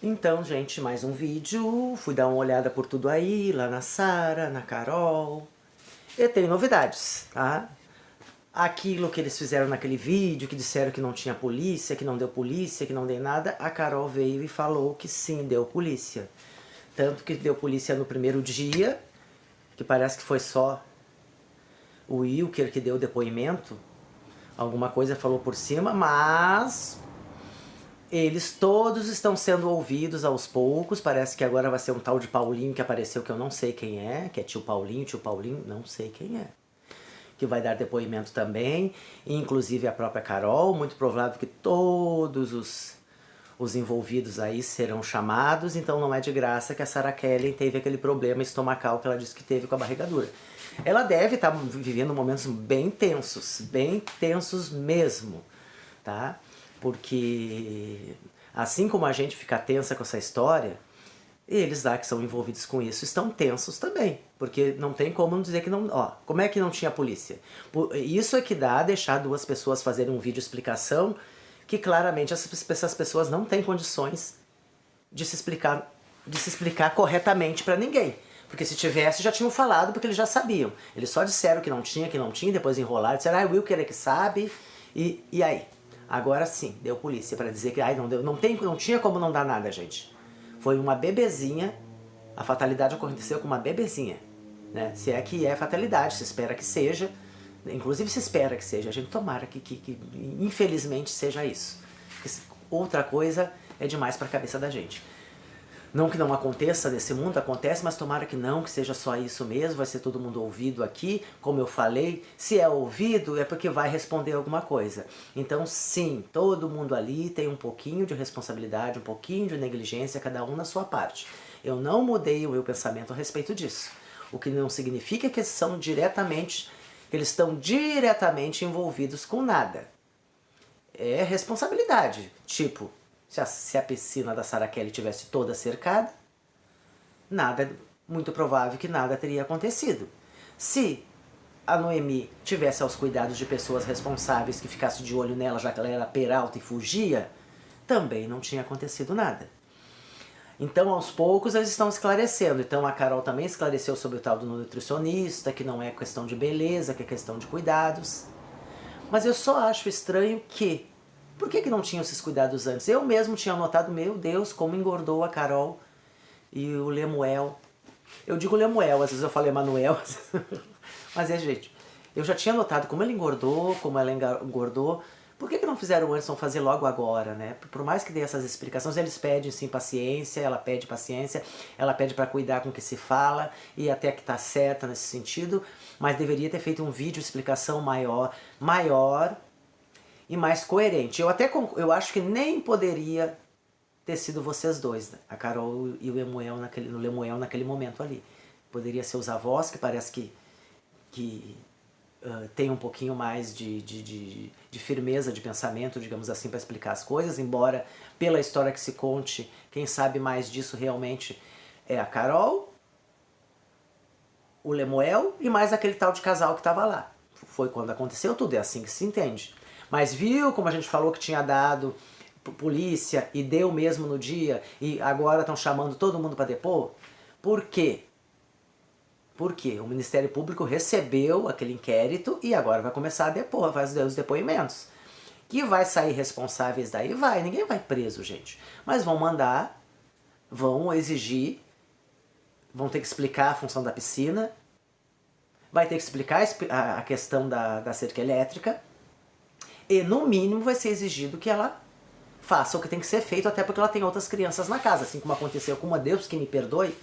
Então, gente, mais um vídeo. Fui dar uma olhada por tudo aí, lá na Sara, na Carol. E tem novidades, tá? Aquilo que eles fizeram naquele vídeo, que disseram que não tinha polícia, que não deu polícia, que não deu nada, a Carol veio e falou que sim, deu polícia. Tanto que deu polícia no primeiro dia, que parece que foi só o Wilker que deu o depoimento. Alguma coisa falou por cima, mas eles todos estão sendo ouvidos aos poucos. Parece que agora vai ser um tal de Paulinho que apareceu, que eu não sei quem é, que é tio Paulinho, não sei quem é, que vai dar depoimento também, inclusive a própria Carol. Muito provável que todos os envolvidos aí serão chamados, então não é de graça que a Sarah Kellen teve aquele problema estomacal que ela disse que teve com a barriga dura. Ela deve estar vivendo momentos bem tensos mesmo, tá? Porque assim como a gente fica tensa com essa história, eles lá que são envolvidos com isso estão tensos também, porque não tem como não dizer que não... Ó, como é que não tinha polícia? Isso é que dá a deixar duas pessoas fazerem um vídeo explicação que claramente essas pessoas não têm condições de se explicar corretamente para ninguém. Porque se tivesse, já tinham falado, porque eles já sabiam. Eles só disseram que não tinha, depois enrolaram, disseram, o Wilker é que sabe, e aí? Agora sim, deu polícia para dizer que não deu, não tinha como não dar nada, gente. Foi uma bebezinha, a fatalidade aconteceu com uma bebezinha, né? Se é que é fatalidade, se espera que seja, inclusive se espera que seja, a gente tomara que infelizmente seja isso. Porque outra coisa é demais para a cabeça da gente. Não que não aconteça nesse mundo, acontece, mas tomara que não, que seja só isso mesmo, vai ser todo mundo ouvido aqui. Como eu falei, se é ouvido é porque vai responder alguma coisa. Então sim, todo mundo ali tem um pouquinho de responsabilidade, um pouquinho de negligência, cada um na sua parte. Eu não mudei o meu pensamento a respeito disso. O que não significa que eles estão diretamente envolvidos com nada. É responsabilidade, tipo... Se a piscina da Sarah Kelly tivesse toda cercada, muito provável que nada teria acontecido. Se a Noemi tivesse aos cuidados de pessoas responsáveis que ficassem de olho nela, já que ela era peralta e fugia, também não tinha acontecido nada. Então, aos poucos, eles estão esclarecendo. Então, a Carol também esclareceu sobre o tal do nutricionista, que não é questão de beleza, que é questão de cuidados. Mas eu só acho estranho que... Por que não tinham esses cuidados antes? Eu mesmo tinha notado, meu Deus, como engordou a Carol e o Lemuel. Eu digo Lemuel, às vezes eu falo Emanuel. Mas gente, eu já tinha notado como ele engordou, como ela engordou. Por que não fizeram antes, não fazer logo agora, né? Por mais que dê essas explicações, eles pedem sim paciência, ela pede para cuidar com o que se fala, e até que tá certa nesse sentido, mas deveria ter feito um vídeo explicação maior e mais coerente. Eu acho que nem poderia ter sido vocês dois, né? A Carol e o Lemuel naquele momento ali. Poderia ser os avós, que parece que tem um pouquinho mais de firmeza de pensamento, digamos assim, para explicar as coisas, embora pela história que se conte, quem sabe mais disso realmente é a Carol, o Lemuel e mais aquele tal de casal que estava lá. Foi quando aconteceu tudo, é assim que se entende. Mas viu como a gente falou que tinha dado polícia e deu mesmo no dia e agora estão chamando todo mundo para depor? Por quê? Porque o Ministério Público recebeu aquele inquérito e agora vai começar a depor, vai fazer os depoimentos. Que vai sair responsáveis daí? Vai, ninguém vai preso, gente. Mas vão mandar, vão exigir, vão ter que explicar a função da piscina, vai ter que explicar a questão da cerca elétrica, e no mínimo vai ser exigido que ela faça o que tem que ser feito, até porque ela tem outras crianças na casa, assim como aconteceu com uma, Deus que me perdoe,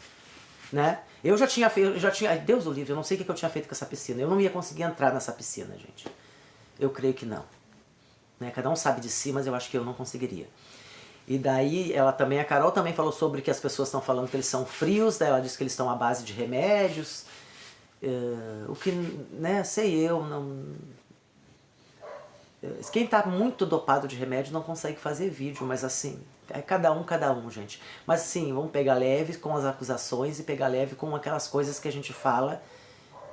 né? Eu já tinha feito, Deus do livre, eu não sei o que eu tinha feito com essa piscina, eu não ia conseguir entrar nessa piscina, gente. Eu creio que não. Né? Cada um sabe de si, mas eu acho que eu não conseguiria. E daí, a Carol também falou sobre que as pessoas estão falando que eles são frios, daí ela disse que eles estão à base de remédios, o que, né, sei eu, não... Quem tá muito dopado de remédio não consegue fazer vídeo, mas assim, é cada um, gente. Mas sim, vamos pegar leve com as acusações e pegar leve com aquelas coisas que a gente fala.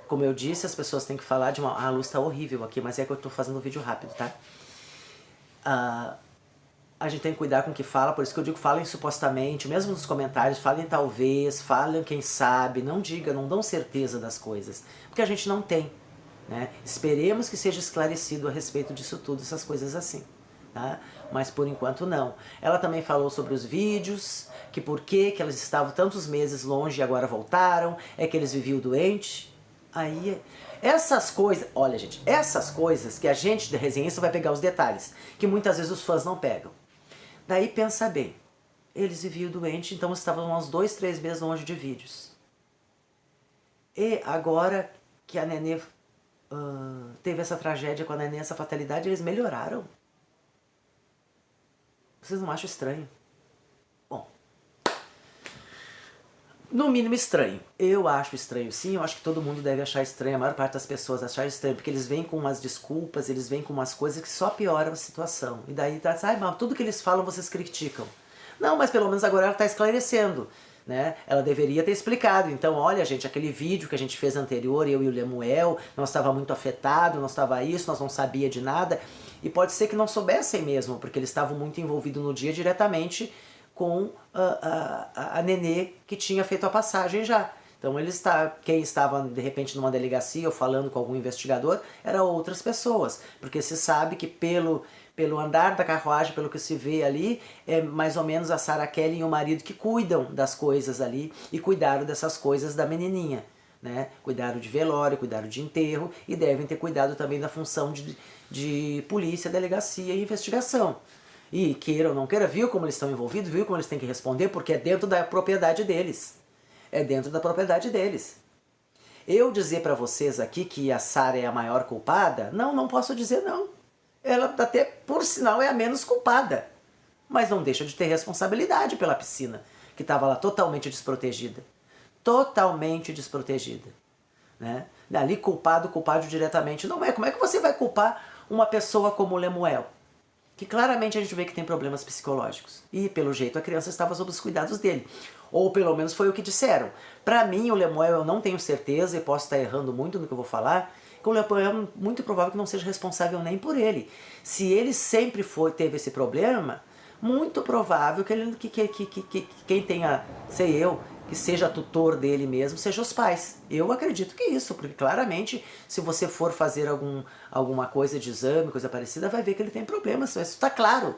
Como eu disse, as pessoas têm que falar de uma... a luz tá horrível aqui, mas é que eu tô fazendo um vídeo rápido, tá? a gente tem que cuidar com o que fala, por isso que eu digo, falem supostamente, mesmo nos comentários, falem talvez, falem quem sabe, não digam, não dão certeza das coisas, porque a gente não tem, né? Esperemos que seja esclarecido a respeito disso tudo, essas coisas assim, tá? Mas por enquanto não. Ela também falou sobre os vídeos, que por que elas estavam tantos meses longe e agora voltaram, é que eles viviam doentes. Aí, essas coisas, olha gente, essas coisas que a gente de resenhista vai pegar os detalhes, que muitas vezes os fãs não pegam. Daí pensa bem, eles viviam doentes, então estavam uns 2, 3 meses longe de vídeos. E agora que a Nenê teve essa tragédia com a Nenê, essa fatalidade, eles melhoraram. Vocês não acham estranho? Bom, no mínimo estranho. Eu acho estranho sim, eu acho que todo mundo deve achar estranho, a maior parte das pessoas achar estranho, porque eles vêm com umas desculpas, eles vêm com umas coisas que só pioram a situação. E daí tá, mas tudo que eles falam vocês criticam. Não, mas pelo menos agora ela está esclarecendo, né? Ela deveria ter explicado. Então, olha gente, aquele vídeo que a gente fez anterior, eu e o Lemuel, nós estava muito afetado, nós estava isso, nós não sabia de nada. E pode ser que não soubessem mesmo, porque eles estavam muito envolvidos no dia diretamente com a Nenê que tinha feito a passagem já. Então quem estava de repente numa delegacia ou falando com algum investigador eram outras pessoas, porque se sabe que pelo andar da carruagem, pelo que se vê ali, é mais ou menos a Sarah Kelly e o marido que cuidam das coisas ali e cuidaram dessas coisas da menininha, né? Cuidaram de velório, cuidaram de enterro e devem ter cuidado também da função de polícia, delegacia e investigação. E queira ou não queira, viu como eles estão envolvidos, viu como eles têm que responder, porque é dentro da propriedade deles. É dentro da propriedade deles. Eu dizer pra vocês aqui que a Sarah é a maior culpada, não posso dizer não. Ela até, por sinal, é a menos culpada. Mas não deixa de ter responsabilidade pela piscina, que estava lá totalmente desprotegida. Totalmente desprotegida. Né? Ali culpado diretamente não é. Como é que você vai culpar uma pessoa como o Lemuel? Que claramente a gente vê que tem problemas psicológicos. E, pelo jeito, a criança estava sob os cuidados dele. Ou, pelo menos, foi o que disseram. Pra mim, o Lemuel, eu não tenho certeza, e posso estar errando muito no que eu vou falar, que o Lemuel é muito provável que não seja responsável nem por ele. Se ele sempre teve esse problema, muito provável que quem tenha, sei eu, que seja tutor dele mesmo, seja os pais. Eu acredito que isso, porque claramente, se você for fazer alguma coisa de exame, coisa parecida, vai ver que ele tem problemas, isso está claro.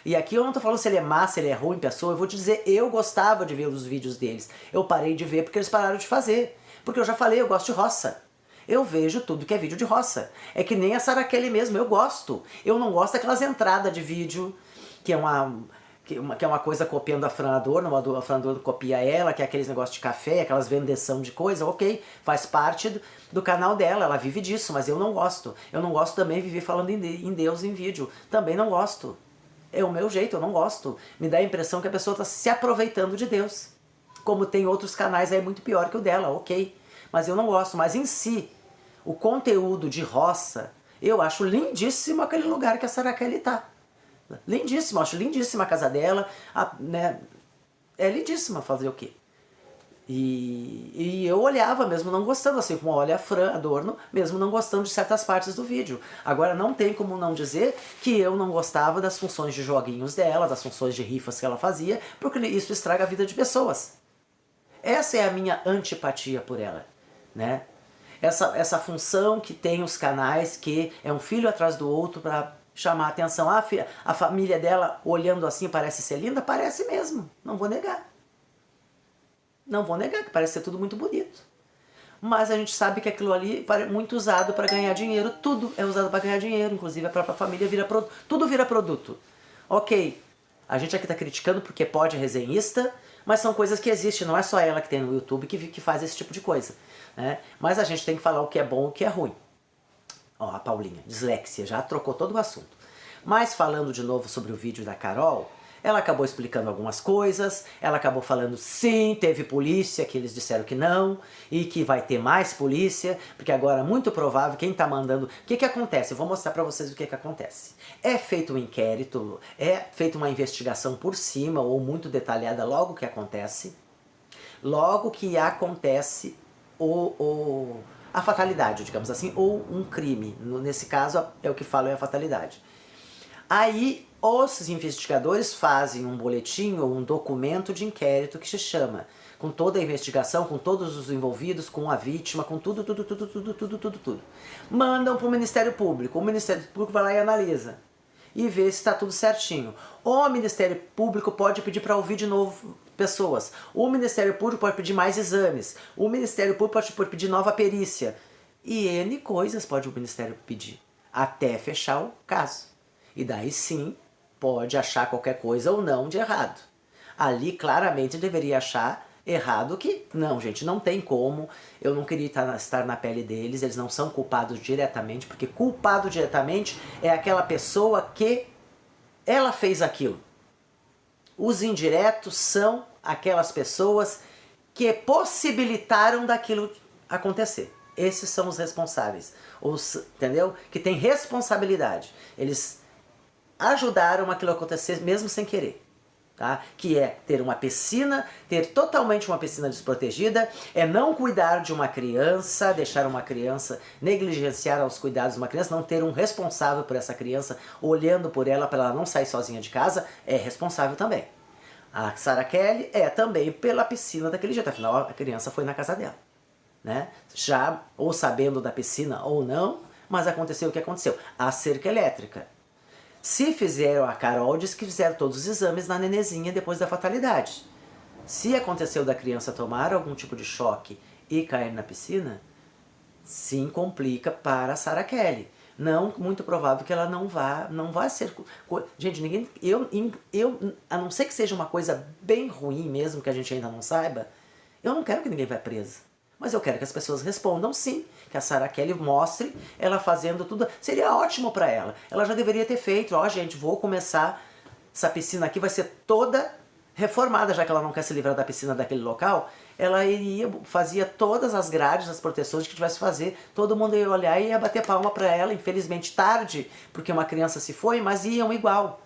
E aqui eu não estou falando se ele é má, se ele é ruim pessoa, eu vou te dizer, eu gostava de ver os vídeos deles. Eu parei de ver porque eles pararam de fazer. Porque eu já falei, eu gosto de roça. Eu vejo tudo que é vídeo de roça. É que nem a Sarah Kelly mesmo, eu gosto. Eu não gosto daquelas entradas de vídeo, que é uma coisa copiando a Fran Adorno, a Fran Adorno copia ela, que é aqueles negócios de café, aquelas vendeção de coisa, ok, faz parte do canal dela, ela vive disso, mas eu não gosto. Eu não gosto também de viver falando em Deus em vídeo, também não gosto. É o meu jeito, eu não gosto. Me dá a impressão que a pessoa está se aproveitando de Deus. Como tem outros canais aí muito pior que o dela, ok. Mas eu não gosto, mas em si, o conteúdo de roça, eu acho lindíssimo aquele lugar que a Sarah Kelly tá. Lindíssimo, acho lindíssima a casa dela, né? É lindíssima, fazer o quê? E eu olhava mesmo não gostando, assim como olha a Fran Adorno, mesmo não gostando de certas partes do vídeo. Agora não tem como não dizer que eu não gostava das funções de joguinhos dela, das funções de rifas que ela fazia, porque isso estraga a vida de pessoas. Essa é a minha antipatia por ela, né? Essa função que tem os canais, que é um filho atrás do outro para chamar a atenção. A família dela olhando assim parece ser linda? Parece mesmo, não vou negar. Não vou negar que parece ser tudo muito bonito. Mas a gente sabe que aquilo ali é muito usado para ganhar dinheiro. Tudo é usado para ganhar dinheiro, inclusive a própria família vira produto. Tudo vira produto. Ok, a gente aqui está criticando porque pode resenhista, mas são coisas que existem, não é só ela que tem no YouTube que faz esse tipo de coisa. Né? Mas a gente tem que falar o que é bom e o que é ruim. Ó, a Paulinha, dislexia, já trocou todo o assunto. Mas falando de novo sobre o vídeo da Carol, ela acabou explicando algumas coisas, ela acabou falando sim, teve polícia, que eles disseram que não, e que vai ter mais polícia, porque agora é muito provável, quem tá mandando... O que acontece? Eu vou mostrar pra vocês o que acontece. É feito um inquérito, é feita uma investigação por cima, ou muito detalhada logo que acontece, a fatalidade, digamos assim, ou um crime. Nesse caso, é o que falam, é a fatalidade. Aí, Os investigadores fazem um boletim ou um documento de inquérito que se chama, com toda a investigação, com todos os envolvidos, com a vítima, com tudo. Mandam para o Ministério Público. O Ministério Público vai lá e analisa. E vê se está tudo certinho. O Ministério Público pode pedir para ouvir de novo pessoas. O Ministério Público pode pedir mais exames. O Ministério Público pode pedir nova perícia. E N coisas pode o Ministério pedir. Até fechar o caso. E daí sim, pode achar qualquer coisa ou não de errado. Ali claramente deveria achar errado que, não gente, não tem como, eu não queria estar na pele deles, eles não são culpados diretamente, porque culpado diretamente é aquela pessoa que ela fez aquilo. Os indiretos são aquelas pessoas que possibilitaram daquilo acontecer. Esses são os responsáveis, entendeu? Que tem responsabilidade. Eles ajudaram aquilo a acontecer mesmo sem querer. Tá? Que é ter uma piscina, ter totalmente uma piscina desprotegida, é não cuidar de uma criança, deixar uma criança, negligenciar os cuidados de uma criança, não ter um responsável por essa criança, olhando por ela para ela não sair sozinha de casa, é responsável também. A Sarah Kelly é também pela piscina daquele jeito, afinal a criança foi na casa dela. Né? Já ou sabendo da piscina ou não, mas aconteceu o que aconteceu. A cerca elétrica. Se fizeram, a Carol diz que fizeram todos os exames na nenezinha depois da fatalidade. Se aconteceu da criança tomar algum tipo de choque e cair na piscina, sim, complica para a Sarah Kelly. Não, muito provável que ela não vá ser... Gente, ninguém... a não ser que seja uma coisa bem ruim mesmo, que a gente ainda não saiba, eu não quero que ninguém vá presa. Mas eu quero que as pessoas respondam sim, que a Sarah Kelly mostre ela fazendo tudo. Seria ótimo para ela. Ela já deveria ter feito, ó gente, vou começar, essa piscina aqui vai ser toda reformada, já que ela não quer se livrar da piscina daquele local, ela fazia todas as grades, as proteções que tivesse que fazer, todo mundo ia olhar e ia bater palma para ela, infelizmente tarde, porque uma criança se foi, mas iam igual.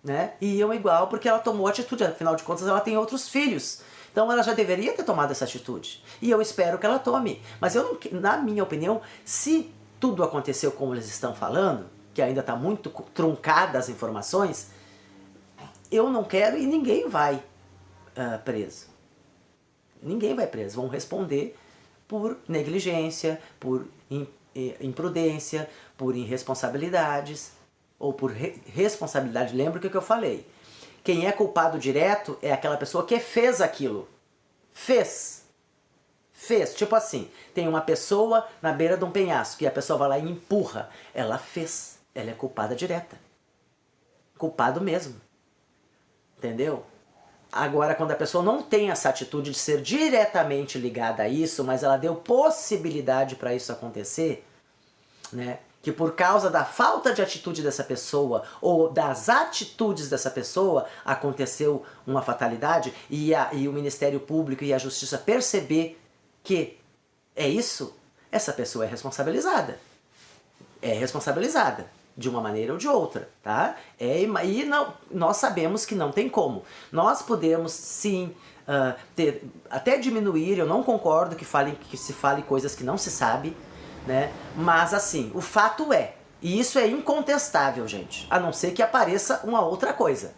Né? Iam igual porque ela tomou atitude, afinal de contas ela tem outros filhos. Então ela já deveria ter tomado essa atitude. E eu espero que ela tome. Mas eu não, na minha opinião, se tudo aconteceu como eles estão falando, que ainda está muito truncada as informações, eu não quero e ninguém vai preso. Ninguém vai preso. Vão responder por negligência, por imprudência, por irresponsabilidades, ou por responsabilidade. Lembra o que eu falei? Quem é culpado direto é aquela pessoa que fez aquilo. Fez. Tipo assim, tem uma pessoa na beira de um penhasco e a pessoa vai lá e empurra. Ela fez. Ela é culpada direta. Culpado mesmo. Entendeu? Agora, quando a pessoa não tem essa atitude de ser diretamente ligada a isso, mas ela deu possibilidade para isso acontecer, né? Que por causa da falta de atitude dessa pessoa ou das atitudes dessa pessoa aconteceu uma fatalidade e o Ministério Público e a Justiça perceber que é isso, essa pessoa é responsabilizada. É responsabilizada de uma maneira ou de outra, tá? E não, nós sabemos que não tem como. Nós podemos sim até diminuir, eu não concordo que se fale coisas que não se sabe, né? Mas assim, o fato é, e isso é incontestável, gente, a não ser que apareça uma outra coisa.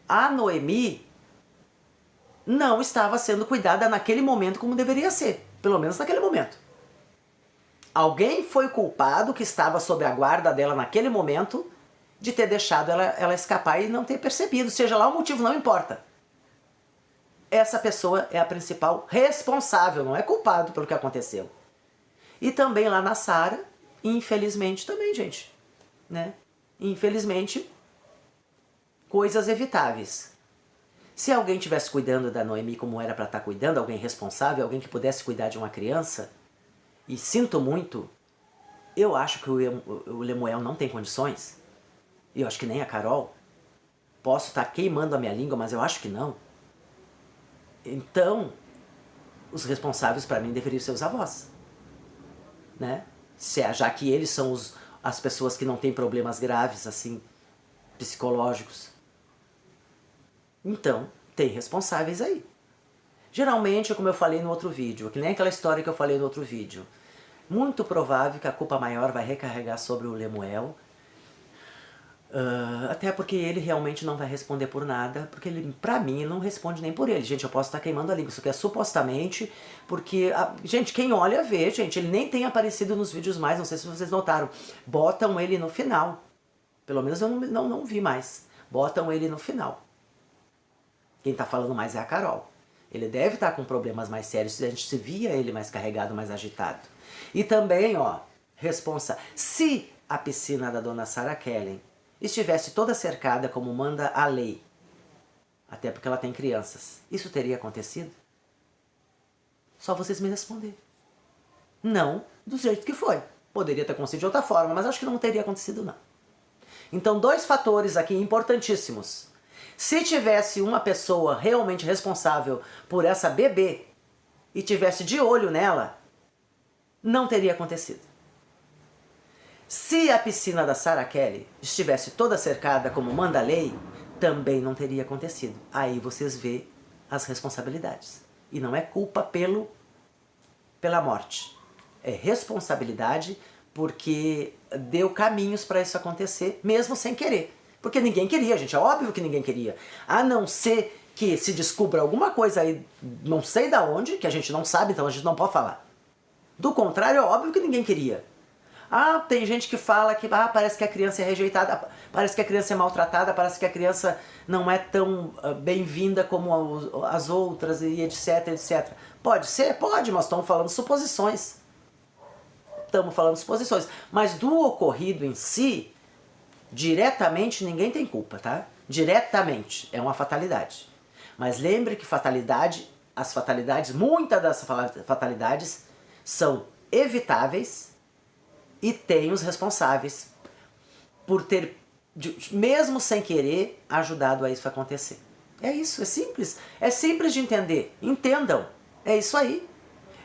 A Noemi não estava sendo cuidada naquele momento como deveria ser, pelo menos naquele momento. Alguém foi culpado que estava sob a guarda dela naquele momento de ter deixado ela escapar e não ter percebido, seja lá o motivo, não importa. Essa pessoa é a principal responsável, não é culpado pelo que aconteceu. E também lá na Sarah, infelizmente também, gente, né? Infelizmente, coisas evitáveis. Se alguém estivesse cuidando da Noemi como era para estar cuidando, alguém responsável, alguém que pudesse cuidar de uma criança, e sinto muito, eu acho que o Lemuel não tem condições, e eu acho que nem a Carol, posso estar queimando a minha língua, mas eu acho que não. Então, os responsáveis para mim deveriam ser os avós. Né? Já que eles são as pessoas que não têm problemas graves, assim, psicológicos. Então, tem responsáveis aí. Geralmente, como eu falei no outro vídeo, que nem aquela história que eu falei no outro vídeo, muito provável que a culpa maior vai recarregar sobre o Lemuel. Até porque ele realmente não vai responder por nada, porque ele, pra mim, não responde nem por ele. Gente, eu posso estar queimando a língua, isso aqui é supostamente, porque, gente, quem olha vê, gente, ele nem tem aparecido nos vídeos mais, não sei se vocês notaram. Botam ele no final. Pelo menos eu não vi mais. Botam ele no final. Quem tá falando mais é a Carol. Ele deve estar com problemas mais sérios, a gente se via ele mais carregado, mais agitado. E também, ó, se a piscina da dona Sarah Kellen estivesse toda cercada como manda a lei, até porque ela tem crianças, isso teria acontecido? Só vocês me responder. Não do jeito que foi. Poderia ter acontecido de outra forma, mas acho que não teria acontecido não. Então, 2 fatores aqui importantíssimos. Se tivesse uma pessoa realmente responsável por essa bebê e tivesse de olho nela, não teria acontecido. Se a piscina da Sarah Kelly estivesse toda cercada como manda a lei, também não teria acontecido. Aí vocês vê as responsabilidades. E não é culpa pela morte. É responsabilidade porque deu caminhos para isso acontecer, mesmo sem querer. Porque ninguém queria, gente. É óbvio que ninguém queria. A não ser que se descubra alguma coisa aí, não sei da onde, que a gente não sabe, então a gente não pode falar. Do contrário, é óbvio que ninguém queria. Tem gente que fala que parece que a criança é rejeitada, parece que a criança é maltratada, parece que a criança não é tão bem-vinda como as outras, e etc, etc. Pode ser? Pode, mas estamos falando suposições. Estamos falando suposições. Mas do ocorrido em si, diretamente ninguém tem culpa, tá? Diretamente. É uma fatalidade. Mas lembre que muitas das fatalidades são evitáveis e tem os responsáveis por ter, mesmo sem querer, ajudado a isso acontecer. É isso, é simples. É simples de entender. Entendam. É isso aí.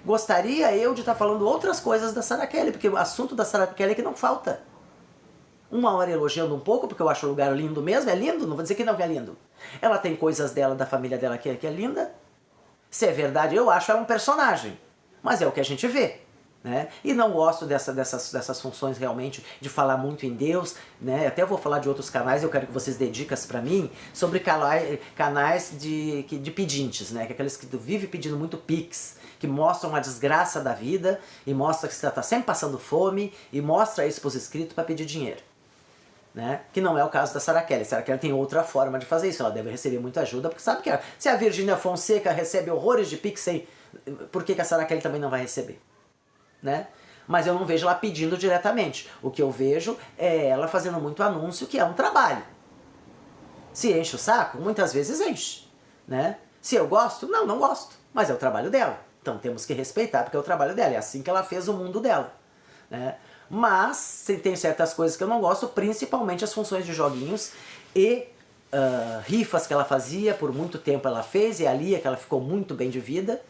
Gostaria eu de estar falando outras coisas da Sarah Kelly, porque o assunto da Sarah Kelly é que não falta. Uma hora elogiando um pouco, porque eu acho o lugar lindo mesmo, é lindo, não vou dizer que não é lindo. Ela tem coisas dela, da família dela que é linda. Se é verdade, eu acho ela um personagem. Mas é o que a gente vê. Né? E não gosto dessas funções realmente de falar muito em Deus, né? Até vou falar de outros canais, eu quero que vocês dêem dicas pra mim sobre canais de pedintes, né? Que aqueles que vivem pedindo muito pix, que mostram a desgraça da vida e mostra que você tá sempre passando fome e mostra isso pros inscritos para pedir dinheiro. Né? Que não é o caso da Sarah Kelly. Sarah Kelly tem outra forma de fazer isso, ela deve receber muita ajuda, porque sabe que se a Virgínia Fonseca recebe horrores de pix, por que a Sarah Kelly também não vai receber? Né? Mas eu não vejo ela pedindo diretamente. O que eu vejo é ela fazendo muito anúncio, que é um trabalho. Se enche o saco, muitas vezes enche. Né? Se eu gosto, não gosto. Mas é o trabalho dela. Então temos que respeitar, porque é o trabalho dela. É assim que ela fez o mundo dela. Né? Mas tem certas coisas que eu não gosto, principalmente as funções de joguinhos e rifas que ela fazia, por muito tempo ela fez, e ali é que ela ficou muito bem de vida.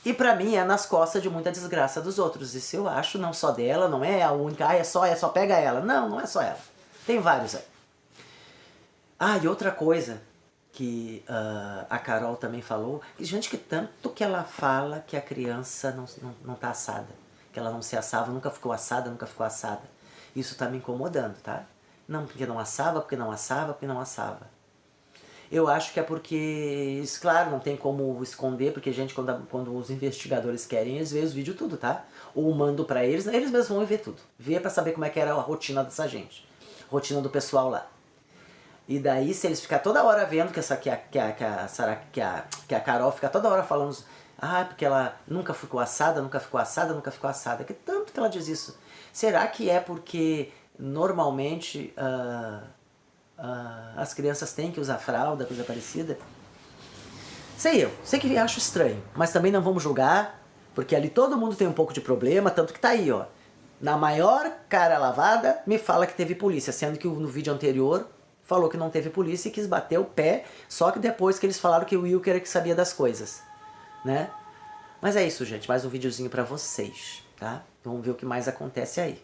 E pra mim é nas costas de muita desgraça dos outros. Isso eu acho, não só dela, não é a única, é só pega ela. Não é só ela. Tem vários aí. E outra coisa que a Carol também falou, que gente, que tanto que ela fala que a criança não tá assada. Que ela não se assava, nunca ficou assada. Isso tá me incomodando, tá? Não, porque não assava, porque não assava. Eu acho que é porque, isso, claro, não tem como esconder, porque, gente, quando os investigadores querem, eles veem os vídeos tudo, tá? Ou mando pra eles mesmos vão ver tudo. Ver pra saber como é que era a rotina dessa gente. Rotina do pessoal lá. E daí, se eles ficarem toda hora vendo que a Carol fica toda hora falando, porque ela nunca ficou assada. Que tanto que ela diz isso? Será que é porque, normalmente, as crianças têm que usar fralda, coisa parecida? Sei que acho estranho, mas também não vamos julgar, porque ali todo mundo tem um pouco de problema, tanto que tá aí, ó. Na maior cara lavada, me fala que teve polícia, sendo que no vídeo anterior falou que não teve polícia e quis bater o pé, só que depois que eles falaram que o Wilker era que sabia das coisas, né? Mas é isso, gente, mais um videozinho pra vocês, tá? Vamos ver o que mais acontece aí.